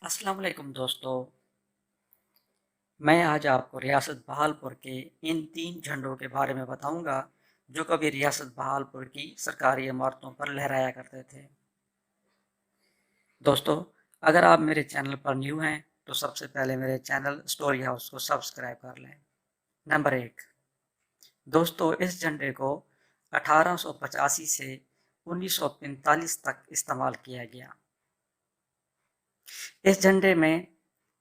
السلام علیکم دوستو، میں آج آپ کو ریاست بہالپور کے ان 3 جھنڈوں کے بارے میں بتاؤں گا جو کبھی ریاست بہالپور کی سرکاری عمارتوں پر لہرایا کرتے تھے۔ دوستو، اگر آپ میرے چینل پر نیو ہیں تو سب سے پہلے میرے چینل اسٹوری ہاؤس کو سبسکرائب کر لیں۔ نمبر 1، دوستو اس جھنڈے کو 1885 سے 1945 تک استعمال کیا گیا۔ اس جھنڈے میں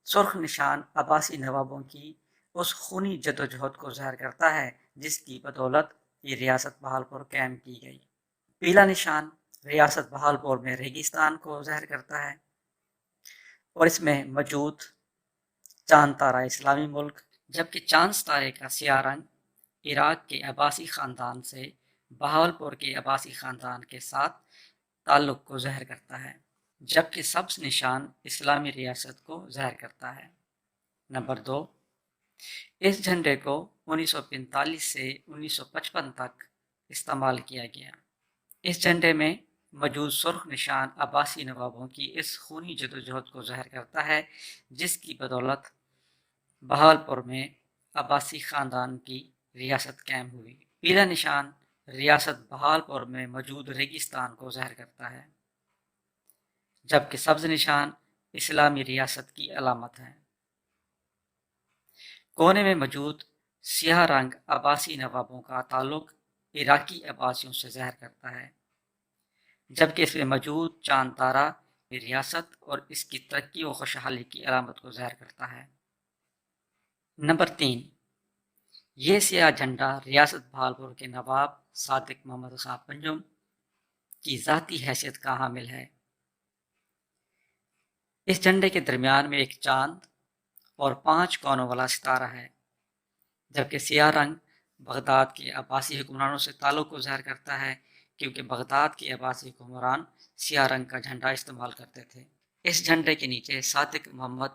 سرخ نشان عباسی نوابوں کی اس خونی جدوجہد کو ظاہر کرتا ہے جس کی بدولت یہ ریاست بہالپور قائم کی گئی۔ پیلا نشان ریاست بہالپور میں ریگستان کو ظاہر کرتا ہے اور اس میں موجود چاند تارہ اسلامی ملک، جبکہ چاند تارے کا سیاہ رنگ عراق کے عباسی خاندان سے بہالپور کے عباسی خاندان کے ساتھ تعلق کو ظاہر کرتا ہے، جبکہ سبز نشان اسلامی ریاست کو ظاہر کرتا ہے۔ نمبر 2، اس جھنڈے کو 1945 سے 1955 تک استعمال کیا گیا۔ اس جھنڈے میں موجود سرخ نشان عباسی نوابوں کی اس خونی جدوجہد کو ظاہر کرتا ہے جس کی بدولت بہالپور میں عباسی خاندان کی ریاست قائم ہوئی۔ پیلا نشان ریاست بہالپور میں موجود ریگستان کو ظاہر کرتا ہے، جبکہ سبز نشان اسلامی ریاست کی علامت ہے۔ کونے میں موجود سیاہ رنگ عباسی نوابوں کا تعلق عراقی عباسیوں سے ظاہر کرتا ہے، جبکہ اس میں موجود چاند تارہ ریاست اور اس کی ترقی و خوشحالی کی علامت کو ظاہر کرتا ہے۔ نمبر 3، یہ سیاہ جھنڈا ریاست بہالپور کے نواب صادق محمد خان پنجم کی ذاتی حیثیت کا حامل ہے۔ اس جھنڈے کے درمیان میں ایک چاند اور 5 کونوں والا ستارہ ہے، جبکہ سیاہ رنگ بغداد کے عباسی حکمرانوں سے تعلق کو ظاہر کرتا ہے کیونکہ بغداد کے عباسی حکمران سیاہ رنگ کا جھنڈا استعمال کرتے تھے۔ اس جھنڈے کے نیچے صادق محمد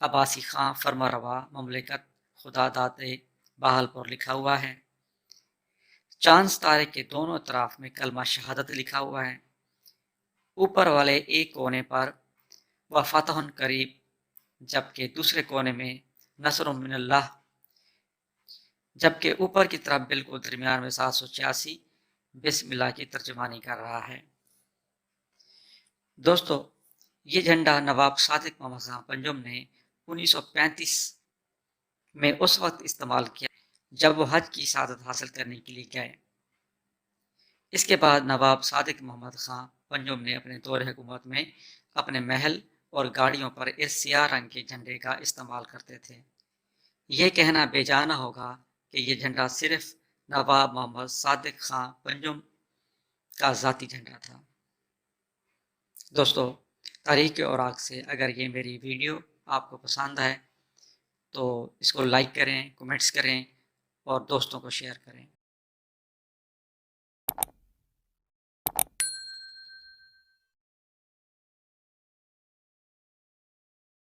عباسی خان فرما روا مملکت خدا داد بہالپور لکھا ہوا ہے۔ چاند ستارے کے دونوں اطراف میں کلمہ شہادت لکھا ہوا ہے۔ اوپر والے ایک کونے پر وفتح قریب، جبکہ دوسرے کونے میں نصر من اللہ، جبکہ اوپر کی طرف بالکل درمیان میں 786 بسم اللہ کی ترجمانی کر رہا ہے۔ دوستو، یہ جھنڈا نواب صادق محمد خان پنجم نے 1935 میں اس وقت استعمال کیا جب وہ حج کی سعادت حاصل کرنے کے لیے گئے۔ اس کے بعد نواب صادق محمد خان پنجم نے اپنے دور حکومت میں اپنے محل اور گاڑیوں پر اس سیاہ رنگ کے جھنڈے کا استعمال کرتے تھے۔ یہ کہنا بے جا نہ ہوگا کہ یہ جھنڈا صرف نواب محمد صادق خان پنجم کا ذاتی جھنڈا تھا۔ دوستو، تاریخ کے اوراق سے اگر یہ میری ویڈیو آپ کو پسند ہے تو اس کو لائک کریں، کمنٹس کریں اور دوستوں کو شیئر کریں۔